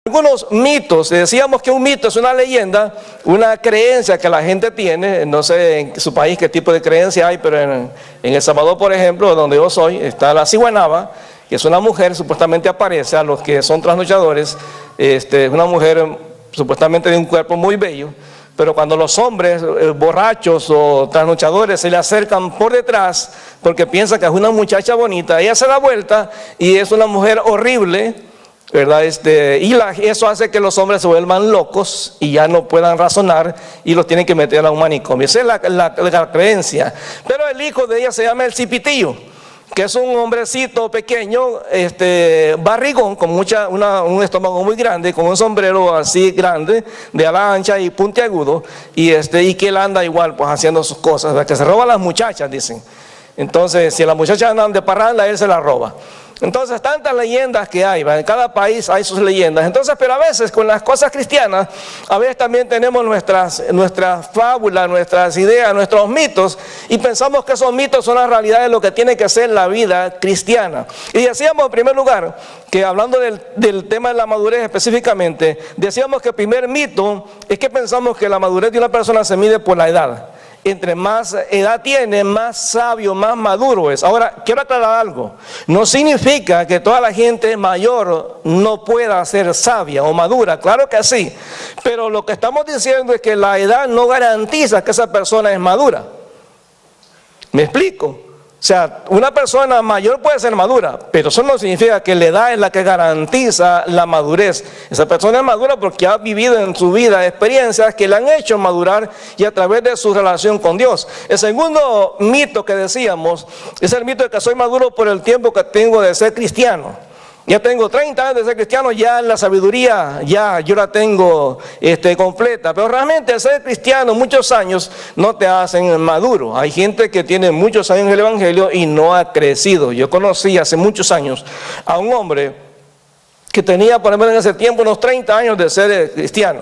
Algunos mitos, decíamos que un mito es una leyenda, una creencia que la gente tiene, no sé en su país qué tipo de creencia hay, pero en El Salvador, por ejemplo, donde yo soy, está la ciguanaba, que es una mujer, supuestamente aparece a los que son trasnochadores, es una mujer supuestamente de un cuerpo muy bello, pero cuando los hombres borrachos o trasnochadores se le acercan por detrás, porque piensan que es una muchacha bonita, ella se da vuelta y es una mujer horrible, ¿verdad? Eso hace que los hombres se vuelvan locos y ya no puedan razonar y los tienen que meter a un manicomio. Esa es la creencia. Pero el hijo de ella se llama el Cipitillo, que es un hombrecito pequeño, barrigón, con un estómago muy grande, con un sombrero así grande, de ala ancha y puntiagudo, y que él anda igual, pues haciendo sus cosas, ¿verdad? Que se roba a las muchachas, dicen. Entonces, si las muchachas andan de parranda, él se las roba. Entonces, tantas leyendas que hay, ¿verdad? En cada país hay sus leyendas. Entonces, pero a veces con las cosas cristianas, a veces también tenemos nuestras fábulas, nuestras ideas, nuestros mitos, y pensamos que esos mitos son la realidad de lo que tiene que ser la vida cristiana. Y decíamos en primer lugar, que hablando del tema de la madurez específicamente, decíamos que el primer mito es que pensamos que la madurez de una persona se mide por la edad. Entre más edad tiene, más sabio, más maduro es. Ahora, quiero aclarar algo. No significa que toda la gente mayor no pueda ser sabia o madura. Claro que sí. Pero lo que estamos diciendo es que la edad no garantiza que esa persona es madura. ¿Me explico? O sea, una persona mayor puede ser madura, pero eso no significa que la edad es la que garantiza la madurez. Esa persona es madura porque ha vivido en su vida experiencias que le han hecho madurar y a través de su relación con Dios. El segundo mito que decíamos es el mito de que soy maduro por el tiempo que tengo de ser cristiano. Ya tengo 30 años de ser cristiano, ya la sabiduría, ya yo la tengo completa. Pero realmente el ser cristiano muchos años no te hacen maduro. Hay gente que tiene muchos años en el Evangelio y no ha crecido. Yo conocí hace muchos años a un hombre que tenía por lo menos en ese tiempo unos 30 años de ser cristiano.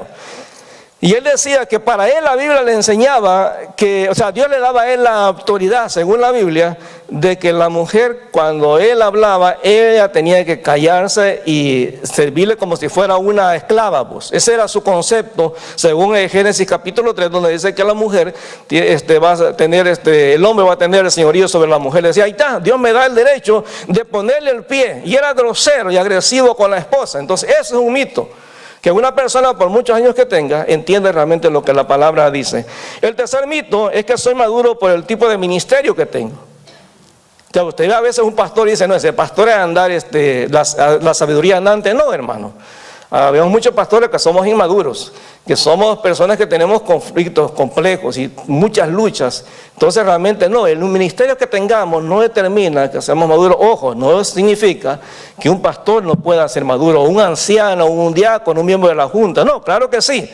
Y él decía que para él la Biblia le enseñaba que, o sea, Dios le daba a él la autoridad, según la Biblia, de que la mujer, cuando él hablaba, ella tenía que callarse y servirle como si fuera una esclava, pues. Ese era su concepto, según el Génesis capítulo 3, donde dice que la mujer va a tener, el hombre va a tener el señorío sobre la mujer. Le decía, ahí está, Dios me da el derecho de ponerle el pie. Y era grosero y agresivo con la esposa. Entonces, eso es un mito. Que una persona, por muchos años que tenga, entiende realmente lo que la palabra dice. El tercer mito es que soy maduro por el tipo de ministerio que tengo. O sea, usted ve a veces un pastor y dice, no, ese pastor es andar la sabiduría andante. No, hermano. Vemos muchos pastores que somos inmaduros, que somos personas que tenemos conflictos complejos y muchas luchas. Entonces realmente no, el ministerio que tengamos no determina que seamos maduros. Ojo, no significa que un pastor no pueda ser maduro, un anciano, un diácono, un miembro de la junta. No, claro que sí.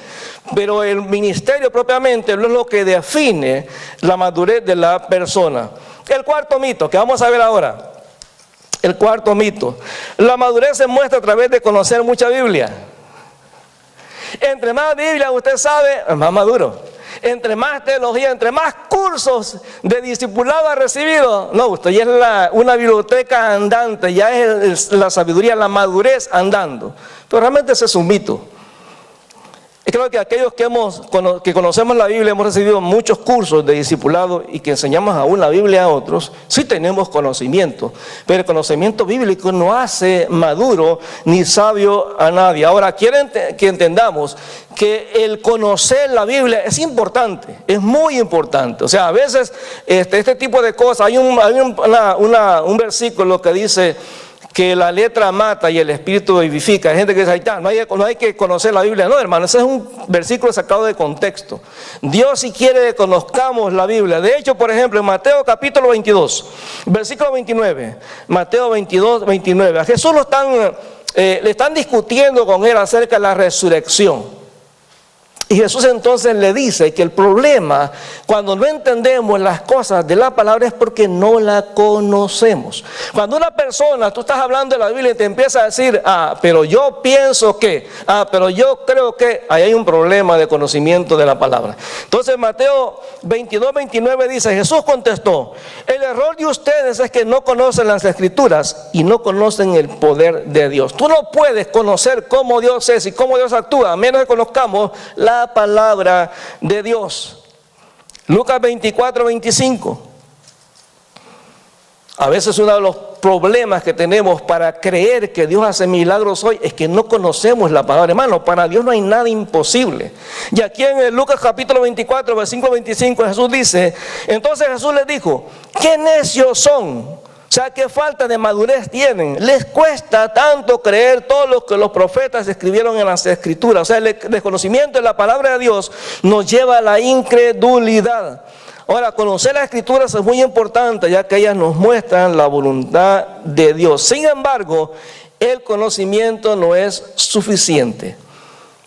Pero el ministerio propiamente no es lo que define la madurez de la persona. El cuarto mito que vamos a ver ahora. El cuarto mito, la madurez se muestra a través de conocer mucha Biblia. Entre más Biblia usted sabe, es más maduro. Entre más teología, entre más cursos de discipulado ha recibido, no, usted ya es una biblioteca andante, ya es la sabiduría, la madurez andando. Pero realmente ese es un mito. Creo que aquellos que conocemos la Biblia, hemos recibido muchos cursos de discipulado y que enseñamos aún la Biblia a otros, sí tenemos conocimiento, pero el conocimiento bíblico no hace maduro ni sabio a nadie. Ahora, quieren que entendamos que el conocer la Biblia es importante, es muy importante. O sea, a veces este tipo de cosas, hay un versículo que dice que la letra mata y el espíritu vivifica. Hay gente que dice, ahí está, no hay que conocer la Biblia. No, hermano, ese es un versículo sacado de contexto. Dios sí quiere que conozcamos la Biblia. De hecho, por ejemplo, en Mateo capítulo 22, versículo 29, Mateo 22, 29, a Jesús le están discutiendo con él acerca de la resurrección. Y Jesús entonces le dice que el problema cuando no entendemos las cosas de la palabra es porque no la conocemos. Cuando una persona, tú estás hablando de la Biblia y te empieza a decir, pero yo pienso que, pero yo creo que, ahí hay un problema de conocimiento de la palabra. Entonces Mateo 22:29 dice, Jesús contestó, el error de ustedes es que no conocen las Escrituras y no conocen el poder de Dios. Tú no puedes conocer cómo Dios es y cómo Dios actúa, a menos que conozcamos la palabra de Dios. Lucas 24:25. A veces uno de los problemas que tenemos para creer que Dios hace milagros hoy es que no conocemos la palabra. Hermano, para Dios no hay nada imposible. Y aquí en el Lucas capítulo 24, versículo 25, Jesús dice, entonces Jesús les dijo, ¿qué necios son? O sea, ¿qué falta de madurez tienen? Les cuesta tanto creer todo lo que los profetas escribieron en las Escrituras. O sea, el desconocimiento de la palabra de Dios nos lleva a la incredulidad. Ahora, conocer las Escrituras es muy importante, ya que ellas nos muestran la voluntad de Dios. Sin embargo, el conocimiento no es suficiente.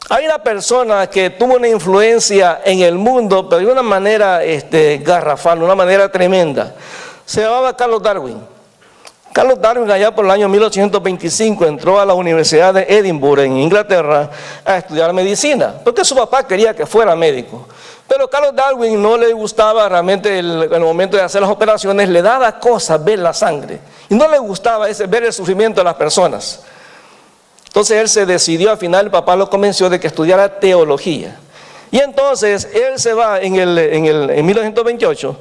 Hay una persona que tuvo una influencia en el mundo, pero de una manera garrafal, de una manera tremenda. Se llamaba Carlos Darwin. Carlos Darwin, allá por el año 1825, entró a la Universidad de Edimburgo, en Inglaterra, a estudiar medicina, porque su papá quería que fuera médico. Pero Carlos Darwin no le gustaba realmente el momento de hacer las operaciones, le daba cosas ver la sangre. Y no le gustaba ver el sufrimiento de las personas. Entonces él se decidió, al final el papá lo convenció de que estudiara teología. Y entonces él se va en 1928,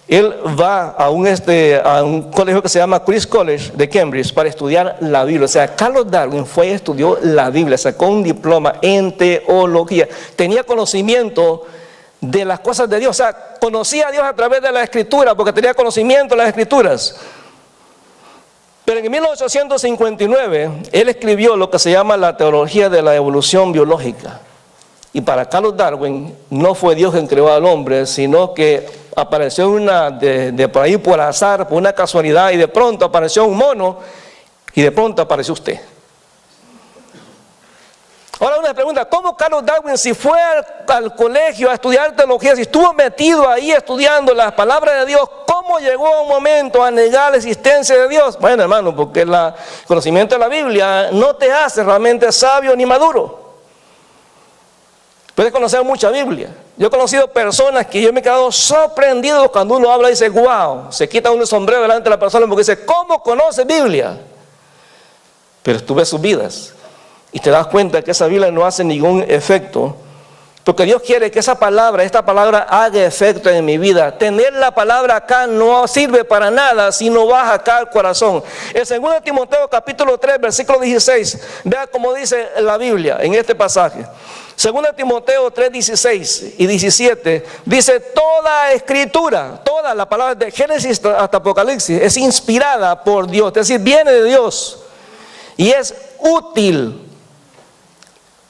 él va a un colegio que se llama Christ's College de Cambridge para estudiar la Biblia. O sea, Carlos Darwin fue y estudió la Biblia, sacó un diploma en teología. Tenía conocimiento de las cosas de Dios. O sea, conocía a Dios a través de la Escritura porque tenía conocimiento de las Escrituras. Pero en 1859, él escribió lo que se llama la teología de la evolución biológica. Y para Carlos Darwin, no fue Dios quien creó al hombre, sino que apareció por ahí por azar, por una casualidad, y de pronto apareció un mono, y de pronto apareció usted. Ahora una pregunta, ¿cómo Carlos Darwin, si fue al colegio a estudiar teología, si estuvo metido ahí estudiando las palabras de Dios, cómo llegó a un momento a negar la existencia de Dios? Bueno, hermano, porque el conocimiento de la Biblia no te hace realmente sabio ni maduro. Puedes conocer mucha Biblia. Yo he conocido personas que yo me he quedado sorprendido cuando uno habla y dice, wow, se quita uno el sombrero delante de la persona porque dice, ¿cómo conoce Biblia? Pero tú ves sus vidas y te das cuenta que esa Biblia no hace ningún efecto, porque Dios quiere que esta palabra haga efecto en mi vida. Tener la palabra acá no sirve para nada si no baja acá al corazón. En 2 Timoteo capítulo 3, versículo 16, vea cómo dice la Biblia en este pasaje. 2 Timoteo 3, 16 y 17 dice, toda escritura, toda la palabra de Génesis hasta Apocalipsis es inspirada por Dios, es decir, viene de Dios y es útil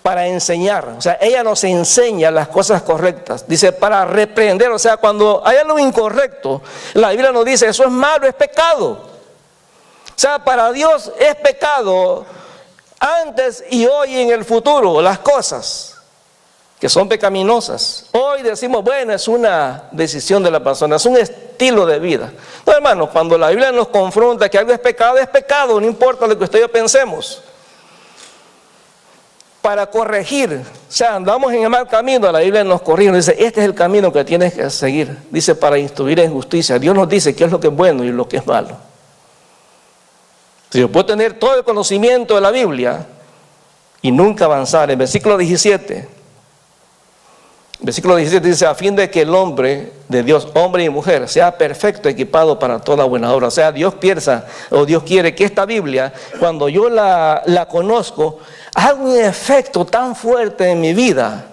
para enseñar. O sea, ella nos enseña las cosas correctas. Dice, para reprender, o sea, cuando hay algo incorrecto, la Biblia nos dice, eso es malo, es pecado. O sea, para Dios es pecado antes y hoy y en el futuro, las cosas que son pecaminosas. Hoy decimos, bueno, es una decisión de la persona, es un estilo de vida. No, hermanos, cuando la Biblia nos confronta que algo es pecado, no importa lo que usted y yo pensemos. Para corregir, o sea, andamos en el mal camino, la Biblia nos corrige, nos dice, este es el camino que tienes que seguir. Dice, para instruir en justicia. Dios nos dice qué es lo que es bueno y lo que es malo. Si yo puedo tener todo el conocimiento de la Biblia y nunca avanzar. En versículo 17 dice, a fin de que el hombre de Dios, hombre y mujer, sea perfecto, equipado para toda buena obra. O sea, Dios piensa, o Dios quiere que esta Biblia, cuando yo la conozco, haga un efecto tan fuerte en mi vida,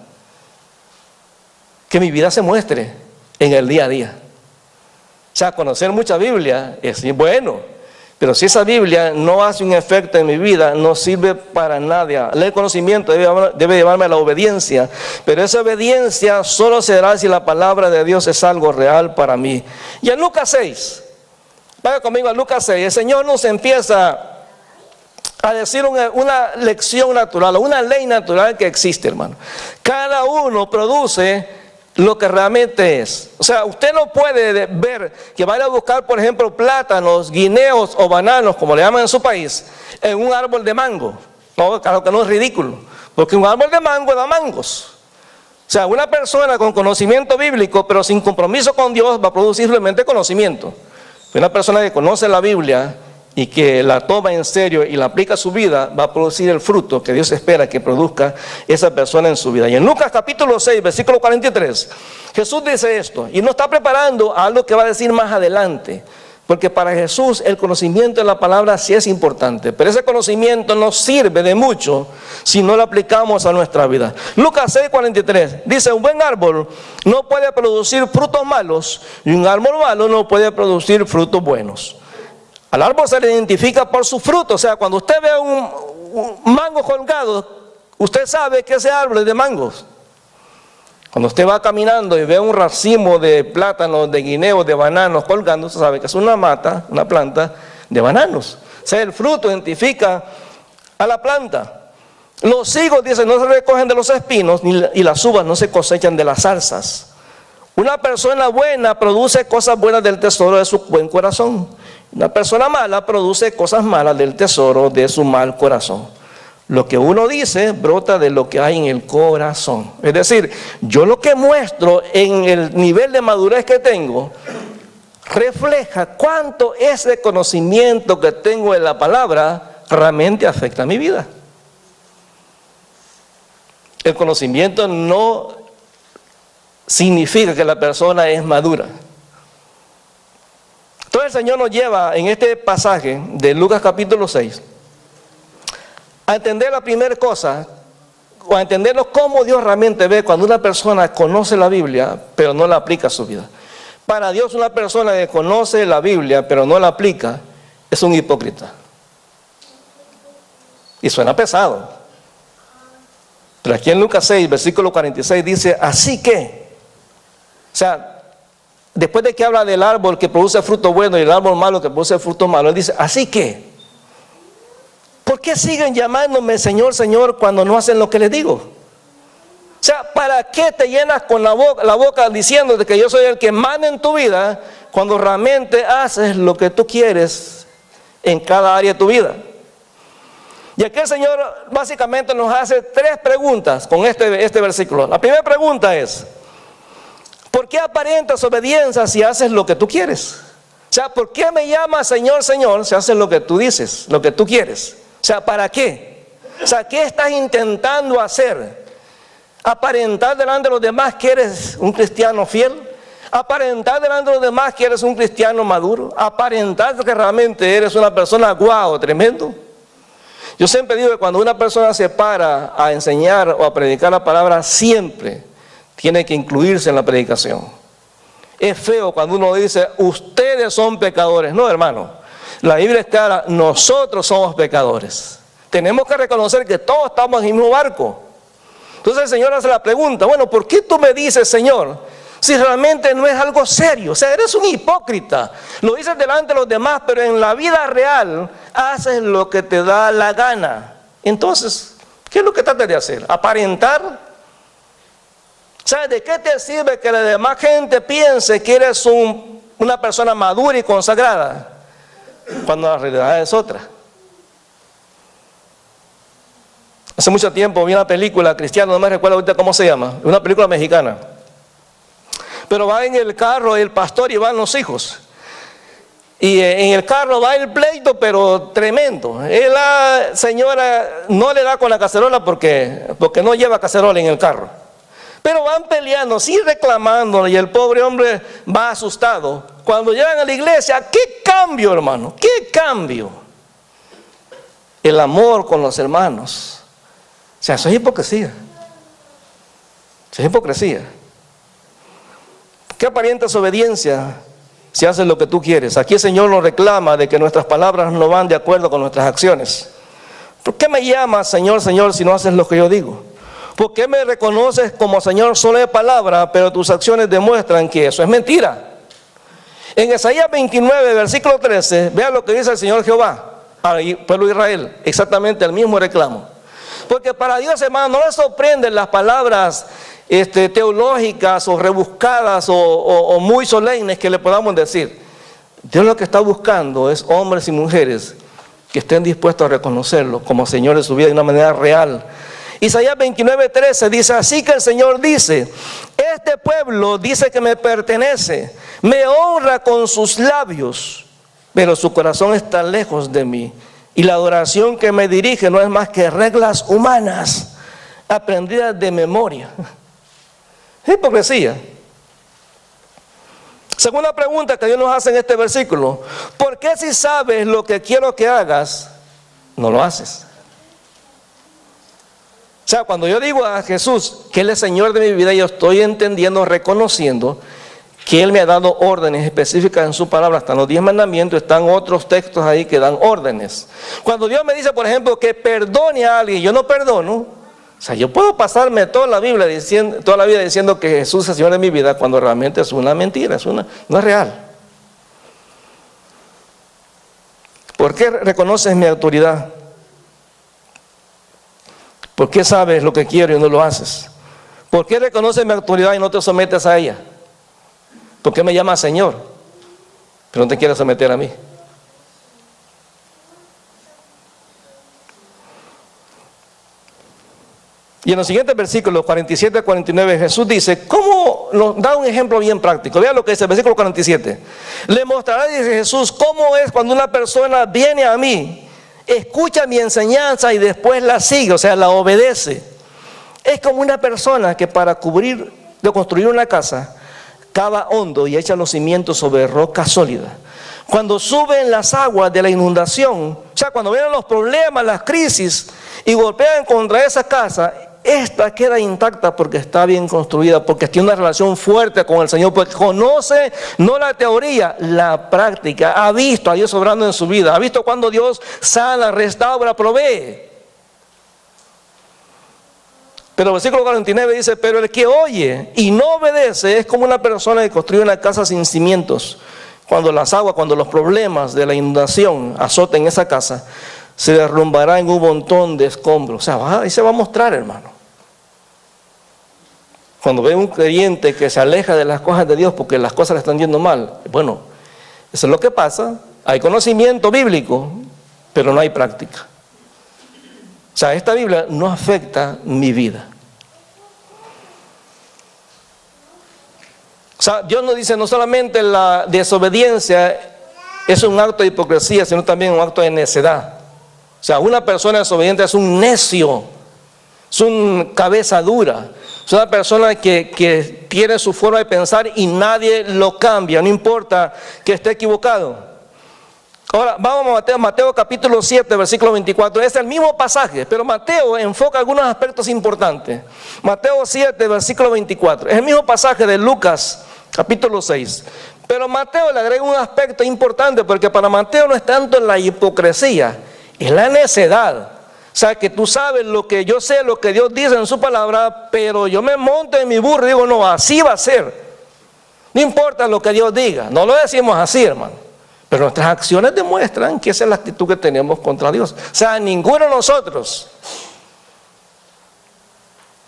que mi vida se muestre en el día a día. O sea, conocer mucha Biblia es bueno, pero si esa Biblia no hace un efecto en mi vida, no sirve para nada. El conocimiento debe llevarme a la obediencia, pero esa obediencia solo se dará si la palabra de Dios es algo real para mí. Y en Lucas 6, vaya conmigo a Lucas 6, el Señor nos empieza a decir una lección natural, una ley natural que existe, hermano. Cada uno produce lo que realmente es. O sea, usted no puede ver que vaya a buscar, por ejemplo, plátanos, guineos o bananos, como le llaman en su país, en un árbol de mango. No, claro que no, es ridículo, porque un árbol de mango da mangos. O sea, una persona con conocimiento bíblico, pero sin compromiso con Dios, va a producir simplemente conocimiento. Una persona que conoce la Biblia y que la toma en serio y la aplica a su vida, va a producir el fruto que Dios espera que produzca esa persona en su vida. Y en Lucas capítulo 6, versículo 43, Jesús dice esto, y nos está preparando a algo que va a decir más adelante, porque para Jesús el conocimiento de la palabra sí es importante, pero ese conocimiento no sirve de mucho si no lo aplicamos a nuestra vida. Lucas 6, 43 dice, un buen árbol no puede producir frutos malos y un árbol malo no puede producir frutos buenos. Al árbol se le identifica por su fruto. O sea, cuando usted ve un mango colgado, usted sabe que ese árbol es de mangos. Cuando usted va caminando y ve un racimo de plátanos, de guineos, de bananos colgando, usted sabe que es una mata, una planta de bananos. O sea, el fruto identifica a la planta. Los higos, dice, no se recogen de los espinos y las uvas no se cosechan de las zarzas. Una persona buena produce cosas buenas del tesoro de su buen corazón. Una persona mala produce cosas malas del tesoro de su mal corazón. Lo que uno dice brota de lo que hay en el corazón. Es decir, yo lo que muestro en el nivel de madurez que tengo refleja cuánto ese conocimiento que tengo de la palabra realmente afecta a mi vida. El conocimiento no significa que la persona es madura. Entonces el Señor nos lleva en este pasaje de Lucas capítulo 6 a entender la primera cosa, o a entendernos cómo Dios realmente ve cuando una persona conoce la Biblia pero no la aplica a su vida. Para Dios, una persona que conoce la Biblia pero no la aplica es un hipócrita. Y suena pesado. Pero aquí en Lucas 6, versículo 46 dice, así que, o sea, después de que habla del árbol que produce fruto bueno y el árbol malo que produce fruto malo, él dice, así que, ¿por qué siguen llamándome Señor, Señor cuando no hacen lo que les digo? O sea, ¿para qué te llenas con la boca diciéndote que yo soy el que manda en tu vida cuando realmente haces lo que tú quieres en cada área de tu vida? Y aquí el Señor básicamente nos hace tres preguntas con este versículo. La primera pregunta es, ¿por qué aparentas obediencia si haces lo que tú quieres? O sea, ¿por qué me llamas Señor, Señor si haces lo que tú dices, lo que tú quieres? O sea, ¿para qué? O sea, ¿qué estás intentando hacer? ¿Aparentar delante de los demás que eres un cristiano fiel? ¿Aparentar delante de los demás que eres un cristiano maduro? ¿Aparentar que realmente eres una persona guau, tremendo? Yo siempre digo que cuando una persona se para a enseñar o a predicar la palabra, siempre tiene que incluirse en la predicación. Es feo cuando uno dice, ustedes son pecadores. No, hermano, la Biblia es clara, nosotros somos pecadores. Tenemos que reconocer que todos estamos en el mismo barco. Entonces el Señor hace la pregunta, bueno, ¿por qué tú me dices, Señor, si realmente no es algo serio? O sea, eres un hipócrita. Lo dices delante de los demás, pero en la vida real haces lo que te da la gana. Entonces, ¿qué es lo que tratas de hacer? ¿Aparentar? ¿Sabes de qué te sirve que la demás gente piense que eres una persona madura y consagrada cuando la realidad es otra? Hace mucho tiempo vi una película cristiana, no me recuerdo ahorita cómo se llama, una película mexicana. Pero va en el carro el pastor y van los hijos. Y en el carro va el pleito, pero tremendo. La señora no le da con la cacerola porque no lleva cacerola en el carro. Pero van peleando, sí reclamando, y el pobre hombre va asustado. Cuando llegan a la iglesia, ¿qué cambio, hermano? ¿Qué cambio? El amor con los hermanos. O sea, eso es hipocresía. Eso es hipocresía. ¿Qué aparentas obediencia si haces lo que tú quieres? Aquí el Señor nos reclama de que nuestras palabras no van de acuerdo con nuestras acciones. ¿Por qué me llamas Señor, Señor si no haces lo que yo digo? ¿Por qué me reconoces como Señor solo de palabra, pero tus acciones demuestran que eso es mentira? En Isaías 29, versículo 13, vean lo que dice el Señor Jehová. al pueblo de Israel, exactamente el mismo reclamo. Porque para Dios, hermano, no le sorprenden las palabras teológicas o rebuscadas o muy solemnes que le podamos decir. Dios lo que está buscando es hombres y mujeres que estén dispuestos a reconocerlo como Señor de su vida de una manera real. Isaías 29:13 dice, así que el Señor dice, este pueblo dice que me pertenece, me honra con sus labios, pero su corazón está lejos de mí. Y la adoración que me dirige no es más que reglas humanas, aprendidas de memoria. Hipocresía. Segunda pregunta que Dios nos hace en este versículo. ¿Por qué si sabes lo que quiero que hagas, no lo haces? O sea, cuando yo digo a Jesús que Él es Señor de mi vida, yo estoy entendiendo, reconociendo que Él me ha dado órdenes específicas en su palabra. Hasta en los 10 mandamientos están otros textos ahí que dan órdenes. Cuando Dios me dice, por ejemplo, que perdone a alguien, yo no perdono. O sea, yo puedo pasarme toda la vida diciendo que Jesús es el Señor de mi vida cuando realmente es una mentira, no es real. ¿Por qué reconoces mi autoridad? ¿Por qué sabes lo que quiero y no lo haces? ¿Por qué reconoces mi autoridad y no te sometes a ella? ¿Por qué me llamas Señor, pero no te quieres someter a mí? Y en los siguientes versículos 47 a 49 Jesús dice, ¿cómo? Nos da un ejemplo bien práctico. Vean lo que dice el versículo 47. Le mostrará, dice Jesús, cómo es cuando una persona viene a mí, escucha mi enseñanza y después la sigue, o sea, la obedece. Es como una persona que para construir una casa, cava hondo y echa los cimientos sobre roca sólida. Cuando suben las aguas de la inundación, o sea, cuando vienen los problemas, las crisis y golpean contra esa casa, esta queda intacta porque está bien construida, porque tiene una relación fuerte con el Señor, porque conoce no la teoría, la práctica, ha visto a Dios obrando en su vida, ha visto cuando Dios sana, restaura, provee. Pero el versículo 49 dice, pero el que oye y no obedece es como una persona que construye una casa sin cimientos. Cuando las aguas, cuando los problemas de la inundación azoten esa casa, se derrumbará en un montón de escombros. O sea, ahí se va a mostrar, hermano. Cuando ve un creyente que se aleja de las cosas de Dios porque las cosas le están yendo mal, bueno, eso es lo que pasa. Hay conocimiento bíblico, pero no hay práctica. O sea, esta Biblia no afecta mi vida. O sea, Dios nos dice no solamente la desobediencia es un acto de hipocresía, sino también un acto de necedad. O sea, una persona desobediente es un necio, es un cabeza dura, es una persona que tiene su forma de pensar y nadie lo cambia, no importa que esté equivocado. Ahora, vamos a Mateo capítulo 7, versículo 24. Es el mismo pasaje, pero Mateo enfoca algunos aspectos importantes. Mateo 7, versículo 24. Es el mismo pasaje de Lucas, capítulo 6. Pero Mateo le agrega un aspecto importante, porque para Mateo no es tanto la hipocresía, es la necedad. O sea, que tú sabes lo que yo sé, lo que Dios dice en su palabra, pero yo me monto en mi burro y digo, no, así va a ser. No importa lo que Dios diga, no lo decimos así, hermano. Pero nuestras acciones demuestran que esa es la actitud que tenemos contra Dios. O sea, ninguno de nosotros.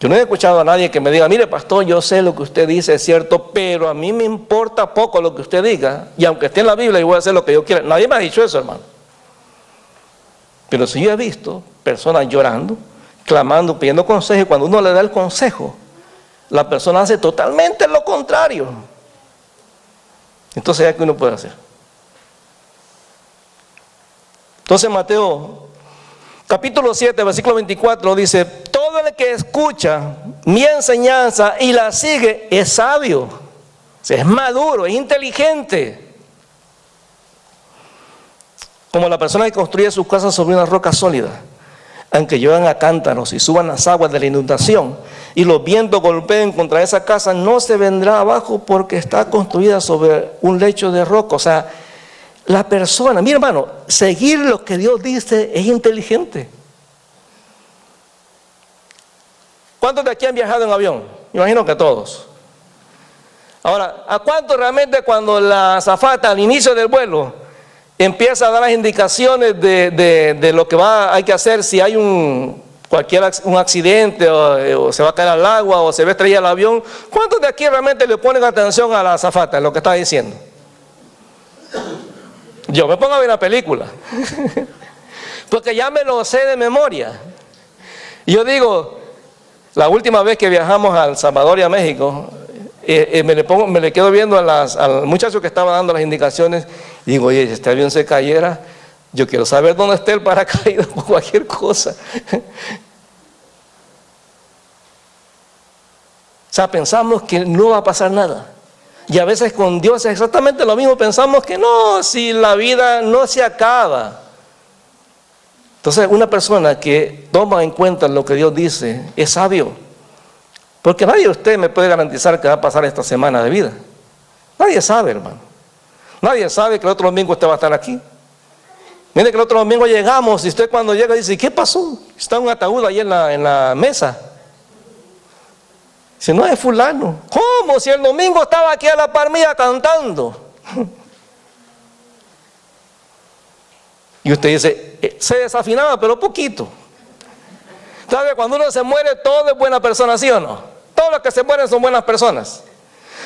Yo no he escuchado a nadie que me diga, mire pastor, yo sé lo que usted dice es cierto, pero a mí me importa poco lo que usted diga, y aunque esté en la Biblia, yo voy a hacer lo que yo quiera. Nadie me ha dicho eso, hermano. Pero si yo he visto personas llorando, clamando, pidiendo consejo, y cuando uno le da el consejo, la persona hace totalmente lo contrario. Entonces, ¿qué uno puede hacer? Entonces Mateo capítulo 7, versículo 24 dice, todo el que escucha mi enseñanza y la sigue es sabio, o sea, es maduro, es inteligente. Como la persona que construye su casa sobre una roca sólida, aunque lluevan a cántaros y suban las aguas de la inundación y los vientos golpeen contra esa casa, no se vendrá abajo porque está construida sobre un lecho de roca. O sea, la persona, mira hermano, seguir lo que Dios dice es inteligente. ¿Cuántos de aquí han viajado en avión? Me imagino que todos. Ahora, ¿a cuántos realmente cuando la azafata al inicio del vuelo empieza a dar las indicaciones de lo que hay que hacer si hay un accidente o se va a caer al agua o se va a estrellar el avión. ¿Cuántos de aquí realmente le ponen atención a la azafata, lo que está diciendo? Yo me pongo a ver la película porque ya me lo sé de memoria. Y yo digo, la última vez que viajamos a El Salvador y a México, me le quedo viendo al muchacho que estaba dando las indicaciones y digo, oye, si este avión se cayera, yo quiero saber dónde está el paracaídas por cualquier cosa. O sea, pensamos que no va a pasar nada. Y a veces con Dios es exactamente lo mismo. Pensamos que no, si la vida no se acaba. Entonces, una persona que toma en cuenta lo que Dios dice es sabio. Porque nadie de ustedes me puede garantizar que va a pasar esta semana de vida. Nadie sabe, hermano. Nadie sabe que el otro domingo usted va a estar aquí. Mire que el otro domingo llegamos y usted cuando llega dice, ¿qué pasó? Está un ataúd ahí en la mesa. Si no es fulano. ¿Cómo? Si el domingo estaba aquí a la par mía cantando. Y usted dice, se desafinaba, pero poquito. ¿Sabe? Cuando uno se muere, todo es buena persona, ¿sí o no? Todos los que se mueren son buenas personas.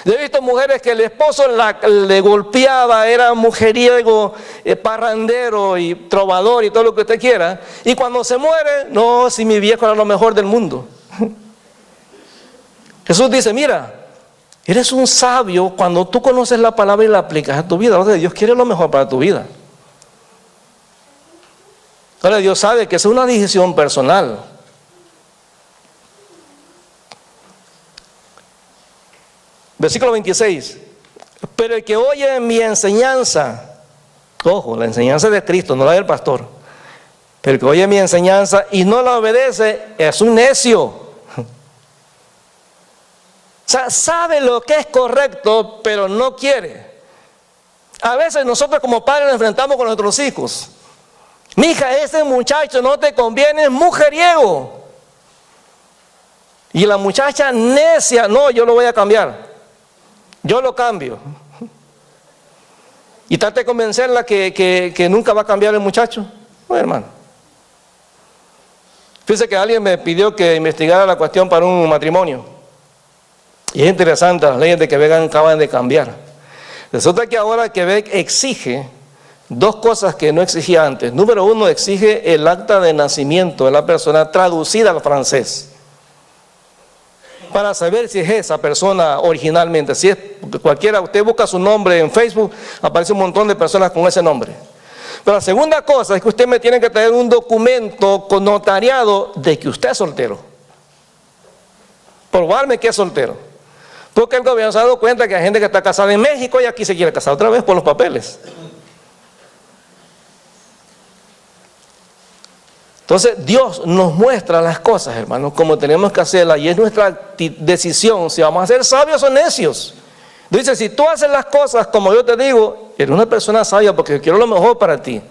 Yo he visto mujeres que el esposo le golpeaba, era mujeriego, parrandero y trovador y todo lo que usted quiera. Y cuando se muere, no, si mi viejo era lo mejor del mundo. Jesús dice, mira, eres un sabio cuando tú conoces la palabra y la aplicas a tu vida. Ahora Dios quiere lo mejor para tu vida. Ahora Dios sabe que es una decisión personal. Versículo 26. Pero el que oye mi enseñanza, ojo, la enseñanza de Cristo, no la del pastor. Pero el que oye mi enseñanza y no la obedece es un necio. O sea, sabe lo que es correcto, pero no quiere. A veces nosotros como padres nos enfrentamos con nuestros hijos. Mija, ese muchacho no te conviene, es mujeriego. Y la muchacha necia, no, yo lo voy a cambiar. Yo lo cambio. Y trate de convencerla que nunca va a cambiar el muchacho. No, hermano. Fíjese que alguien me pidió que investigara la cuestión para un matrimonio. Y es interesante, las leyes de Quebec acaban de cambiar. Resulta que ahora Quebec exige dos cosas que no exigía antes. Número uno, exige el acta de nacimiento de la persona traducida al francés. Para saber si es esa persona originalmente. Si es cualquiera, usted busca su nombre en Facebook, aparece un montón de personas con ese nombre. Pero la segunda cosa es que usted me tiene que traer un documento con notariado de que usted es soltero. Probarme que es soltero. Porque el gobierno se ha dado cuenta que hay gente que está casada en México y aquí se quiere casar otra vez por los papeles. Entonces Dios nos muestra las cosas, hermanos, como tenemos que hacerlas, y es nuestra decisión si vamos a ser sabios o necios. Dice, si tú haces las cosas como yo te digo, eres una persona sabia porque yo quiero lo mejor para ti.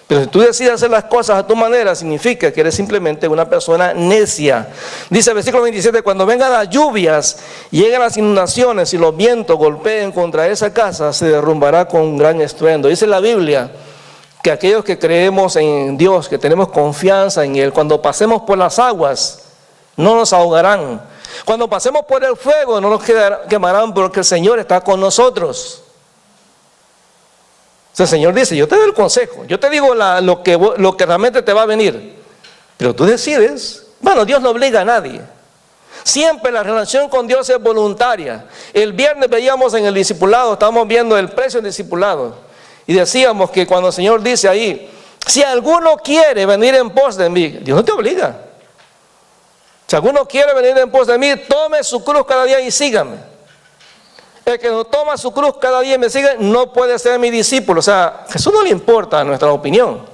Pero si tú decides hacer las cosas a tu manera, significa que eres simplemente una persona necia. Dice el versículo 27, cuando vengan las lluvias, lleguen las inundaciones y los vientos golpeen contra esa casa, se derrumbará con gran estruendo. Dice la Biblia que aquellos que creemos en Dios, que tenemos confianza en Él, cuando pasemos por las aguas, no nos ahogarán. Cuando pasemos por el fuego, no nos quemarán porque el Señor está con nosotros. El Señor dice, yo te doy el consejo, yo te digo lo que realmente te va a venir, pero tú decides. Bueno, Dios no obliga a nadie. Siempre la relación con Dios es voluntaria. El viernes veíamos en el discipulado, estábamos viendo el precio del discipulado, y decíamos que cuando el Señor dice ahí, si alguno quiere venir en pos de mí, Dios no te obliga. Si alguno quiere venir en pos de mí, tome su cruz cada día y sígame. El que no toma su cruz cada día y me sigue, no puede ser mi discípulo. O sea, a Jesús no le importa nuestra opinión.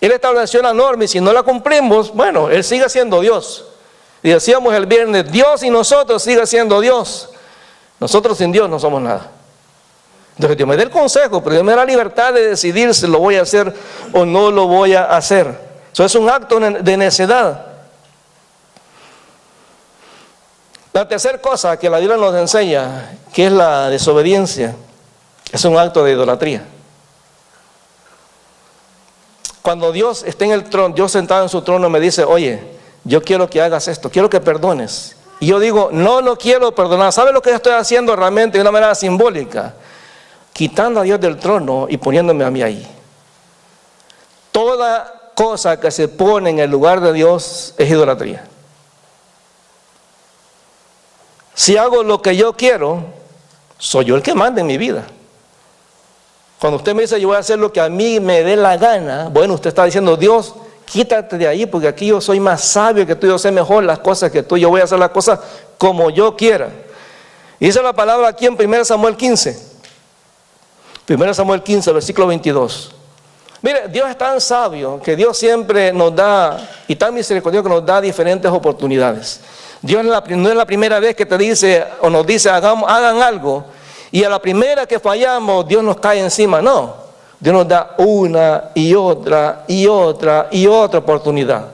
Él estableció la norma y si no la cumplimos, bueno, Él sigue siendo Dios. Y decíamos el viernes, Dios y nosotros sigue siendo Dios. Nosotros sin Dios no somos nada. Entonces Dios me da el consejo, pero Dios me da la libertad de decidir si lo voy a hacer o no lo voy a hacer. Eso es un acto de necedad. La tercera cosa que la Biblia nos enseña, que es la desobediencia, es un acto de idolatría. Cuando Dios está en el trono, Dios sentado en su trono me dice, oye, yo quiero que hagas esto, quiero que perdones. Y yo digo, no lo quiero perdonar. ¿Sabe lo que yo estoy haciendo realmente de una manera simbólica? Quitando a Dios del trono y poniéndome a mí ahí. Toda cosa que se pone en el lugar de Dios es idolatría. Si hago lo que yo quiero, soy yo el que manda en mi vida. Cuando usted me dice, yo voy a hacer lo que a mí me dé la gana, bueno, usted está diciendo, Dios, quítate de ahí, porque aquí yo soy más sabio que tú, yo sé mejor las cosas que tú, yo voy a hacer las cosas como yo quiera. Y dice la palabra aquí en 1 Samuel 15. 1 Samuel 15, versículo 22. Mire, Dios es tan sabio que Dios siempre nos da, y tan misericordioso que nos da diferentes oportunidades. Dios no es la primera vez que te dice o nos dice hagan algo, y a la primera que fallamos Dios nos cae encima. No, Dios nos da una y otra y otra y otra oportunidad.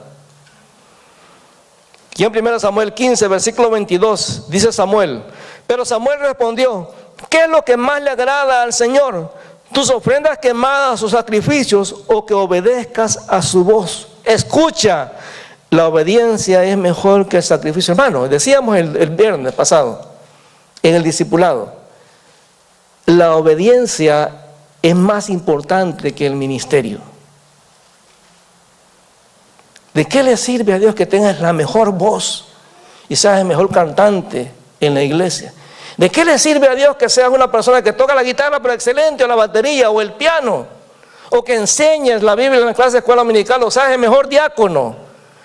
Y en 1 Samuel 15, versículo 22, dice Samuel, pero Samuel respondió, ¿qué es lo que más le agrada al Señor? ¿Tus ofrendas quemadas o sacrificios, o que obedezcas a su voz? Escucha, la obediencia es mejor que el sacrificio. Hermano, decíamos el viernes pasado, en el discipulado, la obediencia es más importante que el ministerio. ¿De qué le sirve a Dios que tengas la mejor voz y seas el mejor cantante en la iglesia? ¿De qué le sirve a Dios que seas una persona que toca la guitarra pero excelente, o la batería, o el piano, o que enseñes la Biblia en la clase de escuela dominical, o seas el mejor diácono,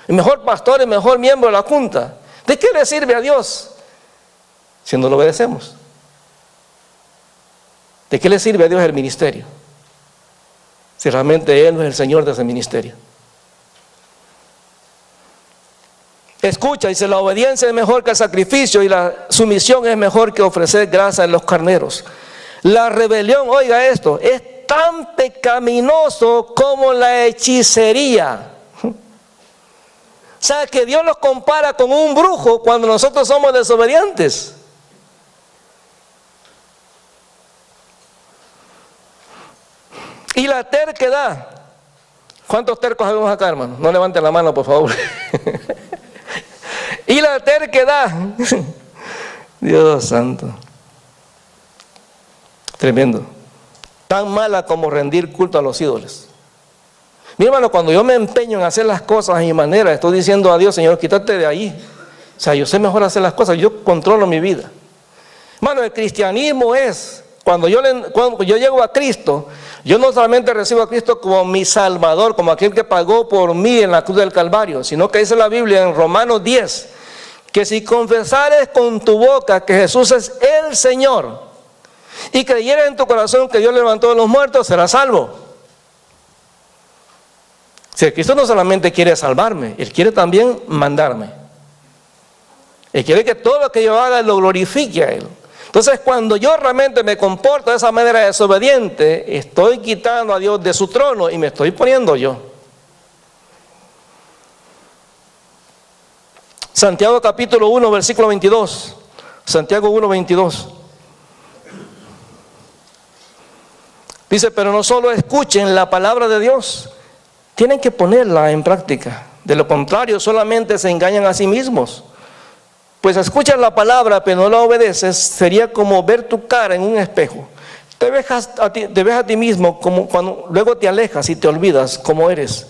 el mejor pastor, el mejor miembro de la junta? ¿De qué le sirve a Dios si no lo obedecemos? ¿De qué le sirve a Dios el ministerio si realmente Él no es el Señor de ese ministerio? Escucha, dice, la obediencia es mejor que el sacrificio, y la sumisión es mejor que ofrecer grasa en los carneros. La rebelión, oiga esto, es tan pecaminoso como la hechicería. O sea, que Dios nos compara con un brujo cuando nosotros somos desobedientes. Y la terquedad. ¿Cuántos tercos sabemos acá, hermano? No levanten la mano, por favor. Y la terquedad. Dios santo. Tremendo. Tan mala como rendir culto a los ídolos. Mi hermano, cuando yo me empeño en hacer las cosas a mi manera, estoy diciendo a Dios, Señor, quítate de ahí. O sea, yo sé mejor hacer las cosas, yo controlo mi vida. Hermano, el cristianismo es, cuando yo llego a Cristo, yo no solamente recibo a Cristo como mi Salvador, como aquel que pagó por mí en la cruz del Calvario, sino que dice la Biblia en Romanos 10, que si confesares con tu boca que Jesús es el Señor, y creyeres en tu corazón que Dios levantó de los muertos, serás salvo. Si Cristo no solamente quiere salvarme, Él quiere también mandarme. Él quiere que todo lo que yo haga lo glorifique a Él. Entonces, cuando yo realmente me comporto de esa manera desobediente, estoy quitando a Dios de su trono y me estoy poniendo yo. Santiago capítulo 1, versículo 22. Santiago 1, 22. Dice, pero no solo escuchen la palabra de Dios, tienen que ponerla en práctica. De lo contrario, solamente se engañan a sí mismos. Pues escuchas la palabra pero no la obedeces, sería como ver tu cara en un espejo. Te ves a ti mismo como cuando luego te alejas y te olvidas cómo eres.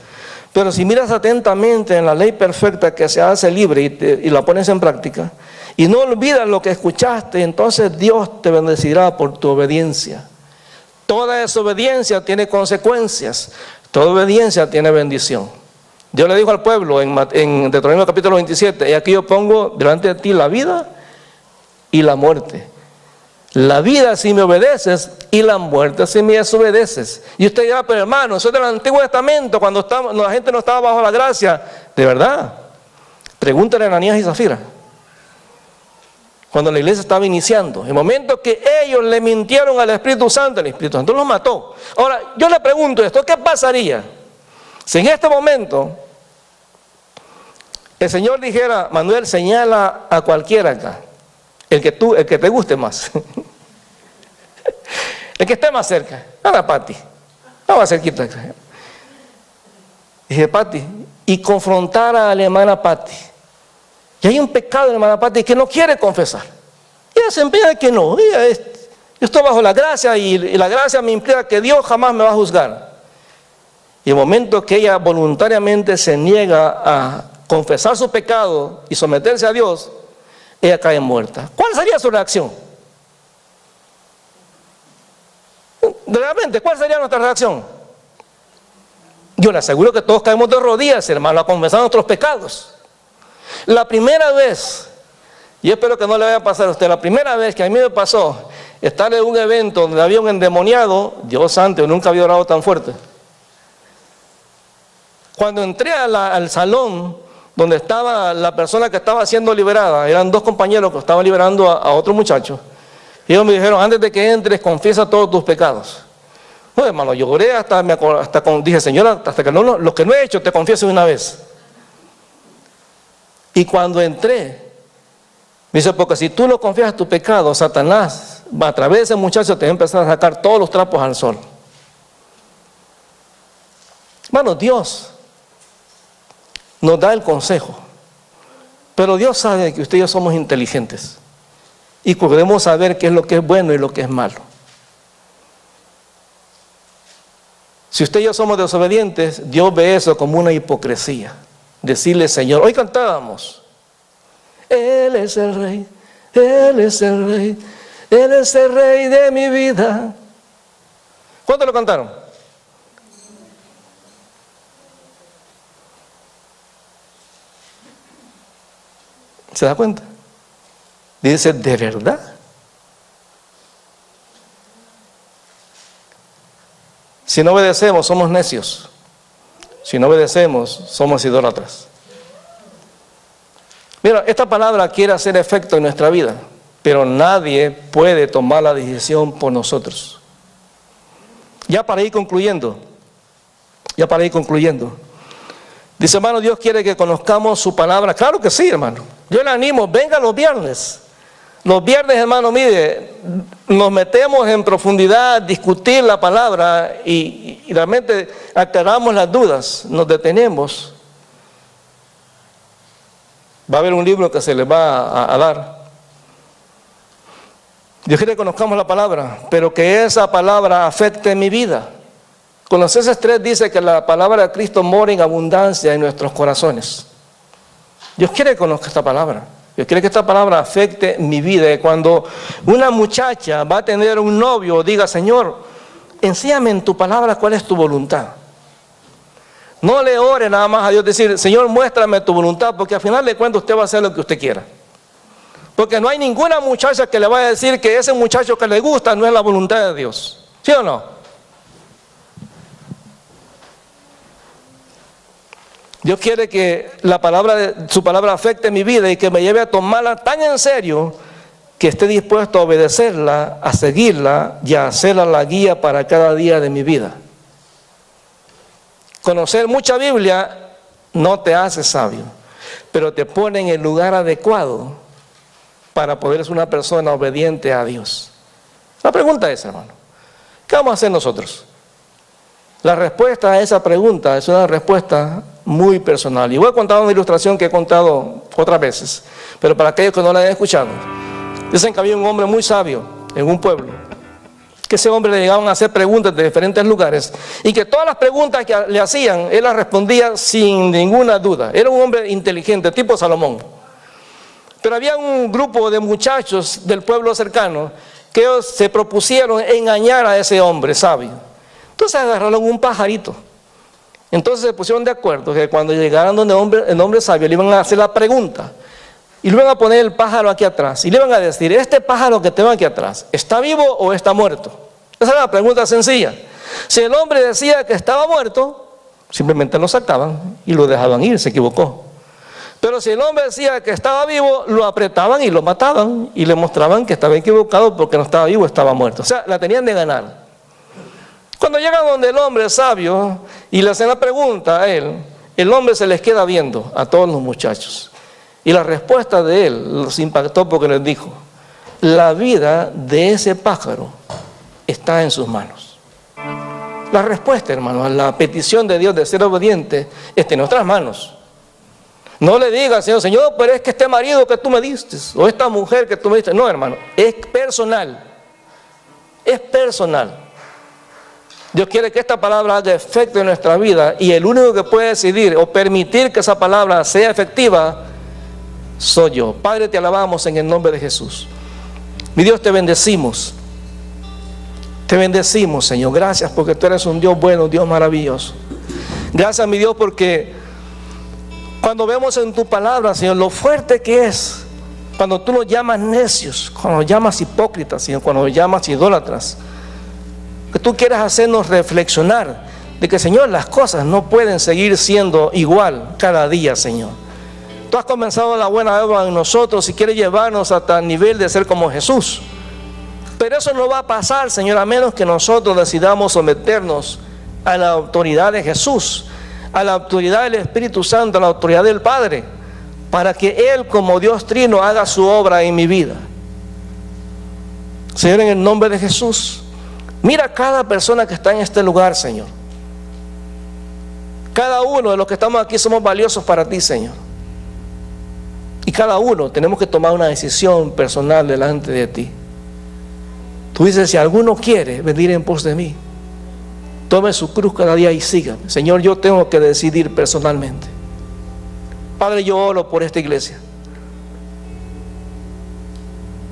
Pero si miras atentamente en la ley perfecta que se hace libre y la pones en práctica, y no olvidas lo que escuchaste, entonces Dios te bendecirá por tu obediencia. Toda desobediencia tiene consecuencias, toda obediencia tiene bendición. Dios le dijo al pueblo en Deuteronomio capítulo 27, y aquí yo pongo delante de ti la vida y la muerte. La vida si me obedeces y la muerte si me desobedeces. Y usted dirá, pero hermano, eso es del Antiguo Testamento, cuando la gente no estaba bajo la gracia. De verdad, pregúntale a Ananías y Zafira. Cuando la iglesia estaba iniciando, el momento que ellos le mintieron al Espíritu Santo, el Espíritu Santo los mató. Ahora, yo le pregunto esto, ¿qué pasaría si en este momento el Señor dijera, Manuel, señala a cualquiera acá, el que te guste más, el que esté más cerca, a la Pati, no va cerquita acá. Dije, Pati, y confrontar a la hermana Pati. Y hay un pecado en la hermana Pati que no quiere confesar. Y ella se empeña que no. Yo estoy bajo la gracia y la gracia me implica que Dios jamás me va a juzgar. Y el momento que ella voluntariamente se niega a confesar su pecado y someterse a Dios, ella cae muerta. ¿Cuál sería su reacción? Realmente, ¿cuál sería nuestra reacción? Yo le aseguro que todos caemos de rodillas, hermano, a confesar nuestros pecados. La primera vez, y espero que no le vaya a pasar a usted, la primera vez que a mí me pasó estar en un evento donde había un endemoniado, Dios santo, yo nunca había orado tan fuerte. Cuando entré al salón donde estaba la persona que estaba siendo liberada, eran dos compañeros que estaban liberando a otro muchacho, y ellos me dijeron, antes de que entres, confiesa todos tus pecados. No, hermano, lloré dije, Señora, hasta que lo que no he hecho te confieso una vez. Y cuando entré, me dice, porque si tú no confiesas tu pecado, Satanás, a través de ese muchacho te va a empezar a sacar todos los trapos al sol. Hermano, Dios nos da el consejo, pero Dios sabe que usted y yo somos inteligentes y podemos saber qué es lo que es bueno y lo que es malo. Si usted y yo somos desobedientes, Dios ve eso como una hipocresía. Decirle, Señor, hoy cantábamos, Él es el Rey, Él es el Rey, Él es el Rey de mi vida. ¿Cuántos lo cantaron? ¿Se da cuenta? Dice, ¿de verdad? Si no obedecemos, somos necios. Si no obedecemos, somos idólatras. Mira, esta palabra quiere hacer efecto en nuestra vida, pero nadie puede tomar la decisión por nosotros. Ya para ir concluyendo. Dice, hermano, Dios quiere que conozcamos su palabra. Claro que sí, hermano. Yo le animo, venga los viernes. Los viernes, hermano, mire, nos metemos en profundidad a discutir la palabra y realmente aclaramos las dudas, nos detenemos. Va a haber un libro que se les va a dar. Dios quiere que conozcamos la palabra, pero que esa palabra afecte mi vida. Colosenses 3 dice que la palabra de Cristo mora en abundancia en nuestros corazones. Dios quiere que conozca esta palabra. Dios quiere que esta palabra afecte mi vida. Y cuando una muchacha va a tener un novio, diga, Señor, enséñame en tu palabra cuál es tu voluntad. No le ore nada más a Dios, decir, Señor, muéstrame tu voluntad, porque al final de cuentas usted va a hacer lo que usted quiera. Porque no hay ninguna muchacha que le vaya a decir que ese muchacho que le gusta no es la voluntad de Dios. ¿Sí o no? Dios quiere que su palabra afecte mi vida y que me lleve a tomarla tan en serio que esté dispuesto a obedecerla, a seguirla y a hacerla la guía para cada día de mi vida. Conocer mucha Biblia no te hace sabio, pero te pone en el lugar adecuado para poder ser una persona obediente a Dios. La pregunta es, hermano, ¿qué vamos a hacer nosotros? La respuesta a esa pregunta es una respuesta muy personal. Y voy a contar una ilustración que he contado otras veces, pero para aquellos que no la hayan escuchado. Dicen que había un hombre muy sabio en un pueblo, que ese hombre le llegaban a hacer preguntas de diferentes lugares y que todas las preguntas que le hacían, él las respondía sin ninguna duda. Era un hombre inteligente, tipo Salomón. Pero había un grupo de muchachos del pueblo cercano que ellos se propusieron engañar a ese hombre sabio. Entonces agarraron un pajarito. Entonces se pusieron de acuerdo que cuando llegaran donde el hombre sabio le iban a hacer la pregunta y le iban a poner el pájaro aquí atrás y le iban a decir, este pájaro que tengo aquí atrás, ¿está vivo o está muerto? Esa era la pregunta sencilla. Si el hombre decía que estaba muerto, simplemente lo sacaban y lo dejaban ir, se equivocó. Pero si el hombre decía que estaba vivo, lo apretaban y lo mataban y le mostraban que estaba equivocado porque no estaba vivo, estaba muerto. O sea, la tenían de ganar. Cuando llegan donde el hombre sabio y le hacen la pregunta a él, el hombre se les queda viendo a todos los muchachos. Y la respuesta de él los impactó porque les dijo, la vida de ese pájaro está en sus manos. La respuesta, hermano, a la petición de Dios de ser obediente está en nuestras manos. No le digas al Señor, Señor, pero es que este marido que tú me diste, o esta mujer que tú me diste. No, hermano, es personal. Es personal. Dios quiere que esta palabra haga efecto en nuestra vida, y el único que puede decidir o permitir que esa palabra sea efectiva soy yo. Padre, te alabamos en el nombre de Jesús. Mi Dios, te bendecimos. Te bendecimos, Señor. Gracias porque tú eres un Dios bueno, un Dios maravilloso. Gracias, mi Dios, porque cuando vemos en tu palabra, Señor, lo fuerte que es, cuando tú nos llamas necios, cuando nos llamas hipócritas, Señor, cuando nos llamas idólatras, que tú quieres hacernos reflexionar de que, Señor, las cosas no pueden seguir siendo igual cada día, Señor. Tú has comenzado la buena obra en nosotros y quieres llevarnos hasta el nivel de ser como Jesús. Pero eso no va a pasar, Señor, a menos que nosotros decidamos someternos a la autoridad de Jesús, a la autoridad del Espíritu Santo, a la autoridad del Padre, para que Él, como Dios Trino, haga su obra en mi vida. Señor, en el nombre de Jesús, mira a cada persona que está en este lugar, Señor. Cada uno de los que estamos aquí somos valiosos para ti, Señor. Y cada uno tenemos que tomar una decisión personal delante de ti. Tú dices, si alguno quiere venir en pos de mí, tome su cruz cada día y sígame. Señor, yo tengo que decidir personalmente. Padre, yo oro por esta iglesia.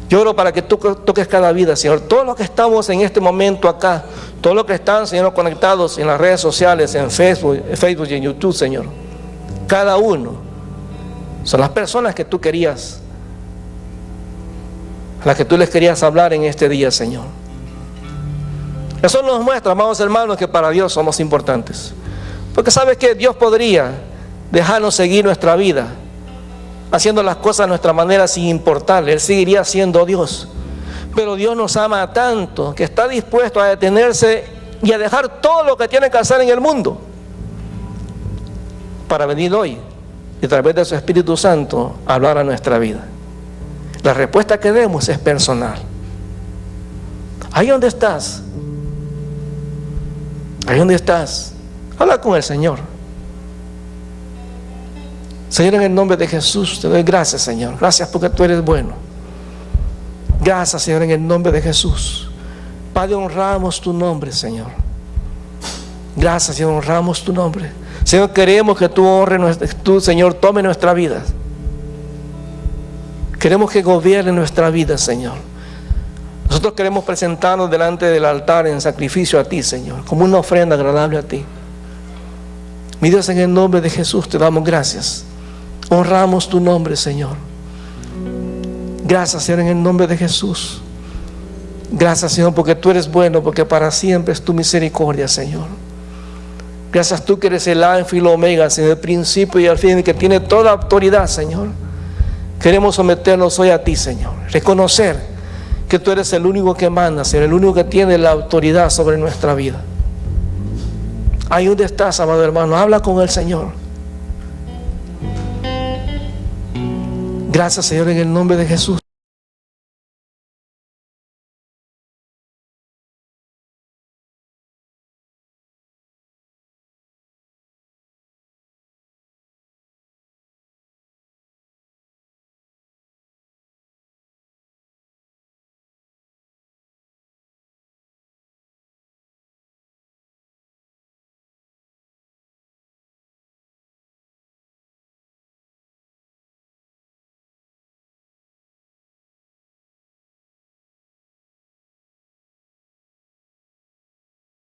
Yo oro para que tú toques cada vida, Señor. Todos los que estamos en este momento acá, todos los que están, Señor, conectados en las redes sociales, en Facebook y en YouTube, Señor. Cada uno son las personas que tú querías, a las que tú les querías hablar en este día, Señor. Eso nos muestra, amados hermanos, que para Dios somos importantes. Porque sabes que Dios podría dejarnos seguir nuestra vida haciendo las cosas a nuestra manera sin importarle. Él seguiría siendo Dios. Pero Dios nos ama tanto que está dispuesto a detenerse y a dejar todo lo que tiene que hacer en el mundo para venir hoy y a través de su Espíritu Santo hablar a nuestra vida. La respuesta que demos es personal. Ahí donde estás, ahí donde estás, habla con el Señor. Señor, en el nombre de Jesús te doy gracias, Señor. Gracias porque tú eres bueno. Gracias, Señor, en el nombre de Jesús. Padre, honramos tu nombre, Señor. Gracias, Señor, honramos tu nombre. Señor, queremos que tú honres, tú, Señor, tome nuestra vida. Queremos que gobierne nuestra vida, Señor. Nosotros queremos presentarnos delante del altar en sacrificio a ti, Señor, como una ofrenda agradable a ti. Mi Dios, en el nombre de Jesús te damos gracias. Honramos tu nombre, Señor. Gracias, Señor, en el nombre de Jesús. Gracias, Señor, porque tú eres bueno, porque para siempre es tu misericordia, Señor. Gracias tú que eres el alfa y el omega, Señor, el principio y el fin, que tiene toda autoridad, Señor. Queremos someternos hoy a ti, Señor. Reconocer que tú eres el único que manda, Señor, el único que tiene la autoridad sobre nuestra vida. Ahí donde estás, amado hermano, habla con el Señor. Gracias, Señor, en el nombre de Jesús.